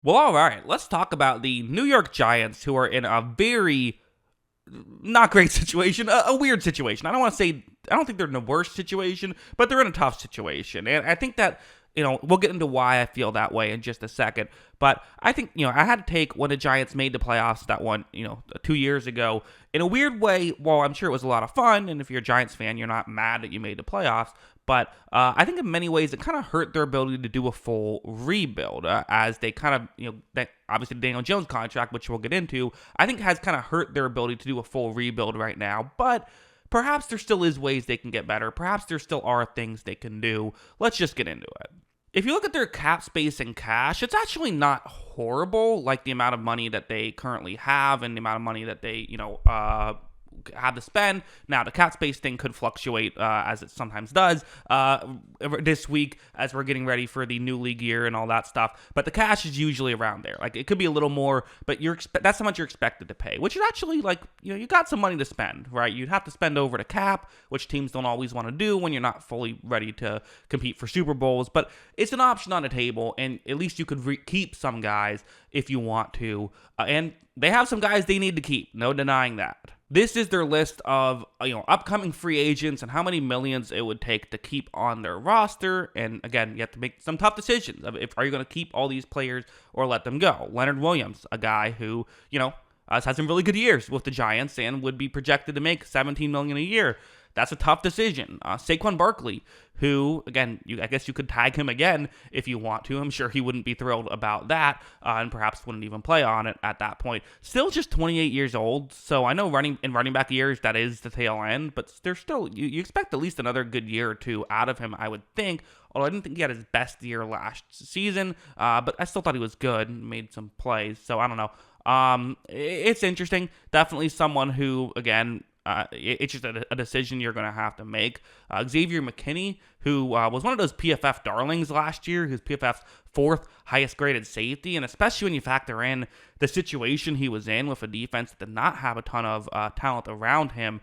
Well, all right, let's talk about the New York Giants, who are in a very not great situation, a weird situation. I don't want to say, I don't think they're in the worst situation, but they're in a tough situation. And I think that, we'll get into why I feel that way in just a second. But I think, I had to take when the Giants made the playoffs that one, 2 years ago. In a weird way, well, I'm sure it was a lot of fun. And if you're a Giants fan, you're not mad that you made the playoffs. But I think in many ways it kind of hurt their ability to do a full rebuild, as they kind of, obviously the Daniel Jones contract, which we'll get into, I think has kind of hurt their ability to do a full rebuild right now. But perhaps there still is ways they can get better. Perhaps there still are things they can do. Let's just get into it. If you look at their cap space and cash, it's actually not horrible, like the amount of money that they currently have and the amount of money that they, have to spend. Now, the cap space thing could fluctuate, as it sometimes does, this week as we're getting ready for the new league year and all that stuff. But the cash is usually around there. Like, it could be a little more, but that's how much you're expected to pay, which is actually, like, you got some money to spend, right? You'd have to spend over the cap, which teams don't always want to do when you're not fully ready to compete for Super Bowls. But it's an option on the table, and at least you could keep some guys if you want to. And they have some guys they need to keep. No denying that. This is their list of upcoming free agents and how many millions it would take to keep on their roster. And again, you have to make some tough decisions. Are you going to keep all these players or let them go? Leonard Williams, a guy who has had some really good years with the Giants and would be projected to make $17 million a year. That's a tough decision. Saquon Barkley, who, again, I guess you could tag him again if you want to. I'm sure he wouldn't be thrilled about that, and perhaps wouldn't even play on it at that point. Still just 28 years old, so I know running back years, that is the tail end, but there's still, you expect at least another good year or two out of him, I would think. Although I didn't think he had his best year last season, but I still thought he was good and made some plays, so I don't know. It's interesting. Definitely someone who, again, it's just a decision you're going to have to make. Xavier McKinney, who was one of those PFF darlings last year, who's PFF's fourth highest graded safety, and especially when you factor in the situation he was in with a defense that did not have a ton of talent around him.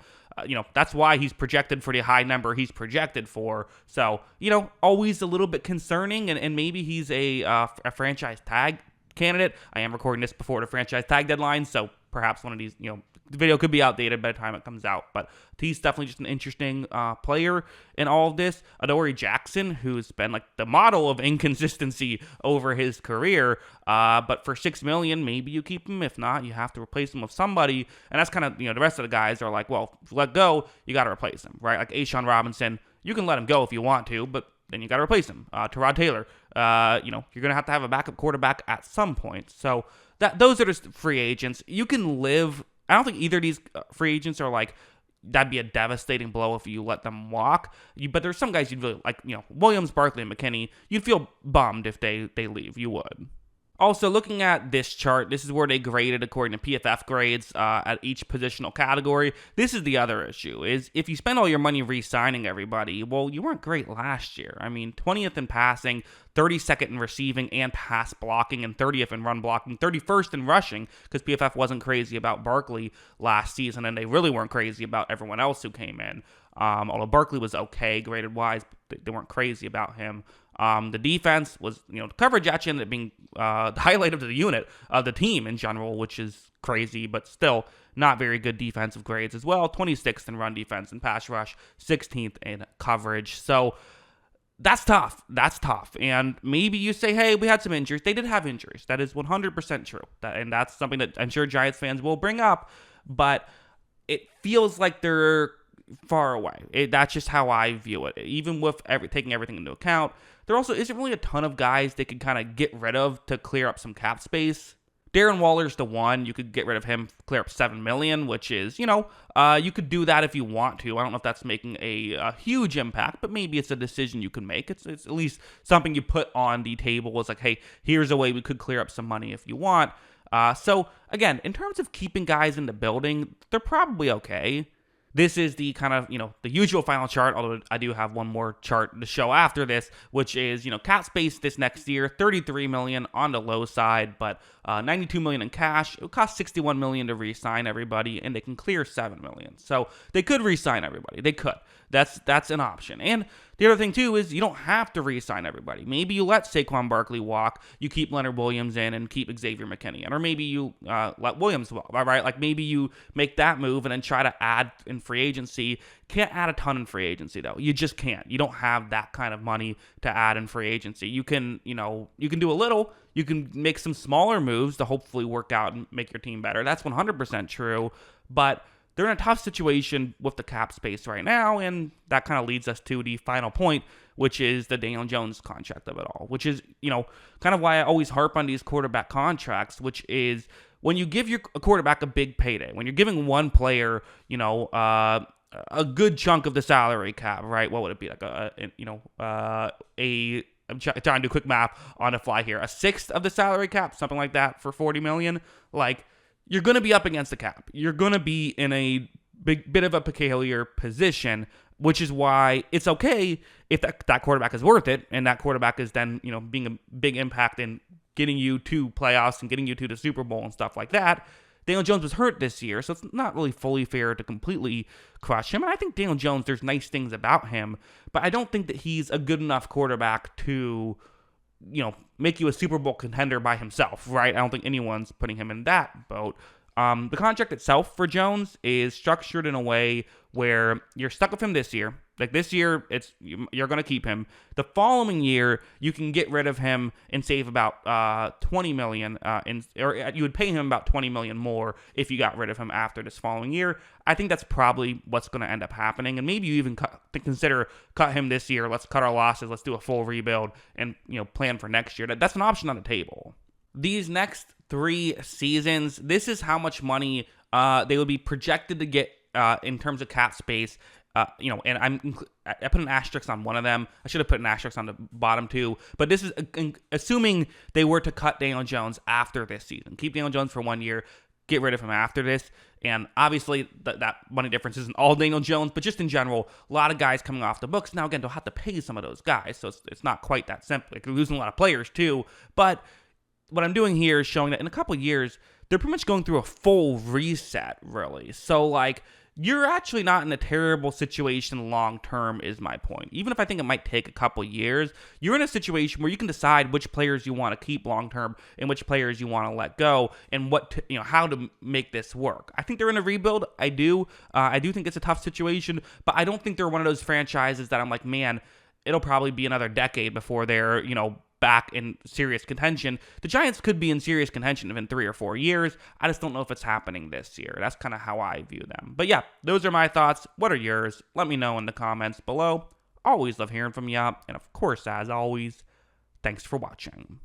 That's why he's projected for the high number he's projected for. So, always a little bit concerning, and maybe he's a franchise tag candidate. I am recording this before the franchise tag deadline, so perhaps one of these, the video could be outdated by the time it comes out. But he's definitely just an interesting player in all of this. Adoree Jackson, who's been like the model of inconsistency over his career, but for $6 million, maybe you keep him. If not, you have to replace him with somebody. And that's kind of, the rest of the guys are like, well, if you let go, you got to replace him, right? Like Ashawn Robinson, you can let him go if you want to, but then you got to replace him. Tyrod Taylor, you're going to have a backup quarterback at some point. So those are just free agents. You can live. I don't think either of these free agents are like, that'd be a devastating blow if you let them walk. But there's some guys you'd really like, Williams, Barkley, and McKinney. You'd feel bummed if they leave. You would. Also, looking at this chart, this is where they graded according to PFF grades at each positional category. This is the other issue, is if you spend all your money re-signing everybody, well, you weren't great last year. I mean, 20th in passing, 32nd in receiving and pass blocking, and 30th in run blocking, 31st in rushing, because PFF wasn't crazy about Barkley last season, and they really weren't crazy about everyone else who came in. Although Barkley was okay graded-wise, they weren't crazy about him. The defense was, the coverage actually ended up being the highlight of the unit, of the team in general, which is crazy, but still not very good defensive grades as well. 26th in run defense and pass rush, 16th in coverage. So that's tough. That's tough. And maybe you say, hey, we had some injuries. They did have injuries. That is 100% true. And that's something that I'm sure Giants fans will bring up, but it feels like they're far away. That's just how I view it. Even with taking everything into account, there also isn't really a ton of guys they could kind of get rid of to clear up some cap space. Darren Waller's the one. You could get rid of him, clear up $7 million, which is, you could do that if you want to. I don't know if that's making a huge impact, but maybe it's a decision you can make. It's at least something you put on the table. It's like, hey, here's a way we could clear up some money if you want. So, again, in terms of keeping guys in the building, they're probably okay. this is the kind of, the usual final chart, although I do have one more chart to show after this, which is, cap space this next year, $33 million on the low side, but $92 million in cash. It would cost $61 million to re-sign everybody, and they can clear $7 million. So they could re-sign everybody. They could. That's an option. And the other thing, too, is you don't have to re-sign everybody. Maybe you let Saquon Barkley walk, you keep Leonard Williams in, and keep Xavier McKinney in. Or maybe you let Williams walk, right? Like, maybe you make that move and then try to add in free agency. Can't add a ton in free agency, though. You just can't. You don't have that kind of money to add in free agency. You can, you can do a little. You can make some smaller moves to hopefully work out and make your team better. That's 100% true. But they're in a tough situation with the cap space right now, and that kind of leads us to the final point, which is the Daniel Jones contract of it all, which is, kind of why I always harp on these quarterback contracts, which is when you give your quarterback a big payday, when you're giving one player, a good chunk of the salary cap, right? What would it be? Like I'm trying to do quick math on the fly here. A sixth of the salary cap, something like that, for $40 million. Like, you're going to be up against the cap. You're going to be in a bit of a peculiar position, which is why it's okay if that quarterback is worth it, and that quarterback is then, being a big impact in getting you to playoffs and getting you to the Super Bowl and stuff like that. Daniel Jones was hurt this year, so it's not really fully fair to completely crush him. And I think Daniel Jones, there's nice things about him, but I don't think that he's a good enough quarterback to, make you a Super Bowl contender by himself, right? I don't think anyone's putting him in that boat. The contract itself for Jones is structured in a way where you're stuck with him this year. Like, this year, you're going to keep him. The following year, you can get rid of him and save about $20 million, or you would pay him about $20 million more if you got rid of him after this following year. I think that's probably what's going to end up happening, and maybe you even consider cut him this year. Let's cut our losses. Let's do a full rebuild and plan for next year. That's an option on the table. These next 3 seasons, this is how much money they would be projected to get in terms of cap space. And I put an asterisk on one of them. I should have put an asterisk on the bottom 2. But this is assuming they were to cut Daniel Jones after this season. Keep Daniel Jones for 1 year, get rid of him after this. And obviously, that money difference isn't all Daniel Jones, but just in general, a lot of guys coming off the books. Now, again, they'll have to pay some of those guys, so it's not quite that simple. Like, they're losing a lot of players, too. But what I'm doing here is showing that in a couple of years, they're pretty much going through a full reset, really. So, like, you're actually not in a terrible situation long term, is my point. Even if I think it might take a couple years, you're in a situation where you can decide which players you want to keep long term and which players you want to let go, and how to make this work. I think they're in a rebuild. I do think it's a tough situation, but I don't think they're one of those franchises that I'm like, man, it'll probably be another decade before they're back in serious contention. The Giants could be in serious contention in 3 or 4 years. I just don't know if it's happening this year. That's kind of how I view them. But yeah, those are my thoughts. What are yours? Let me know in the comments below. Always love hearing from you. And of course, as always, thanks for watching.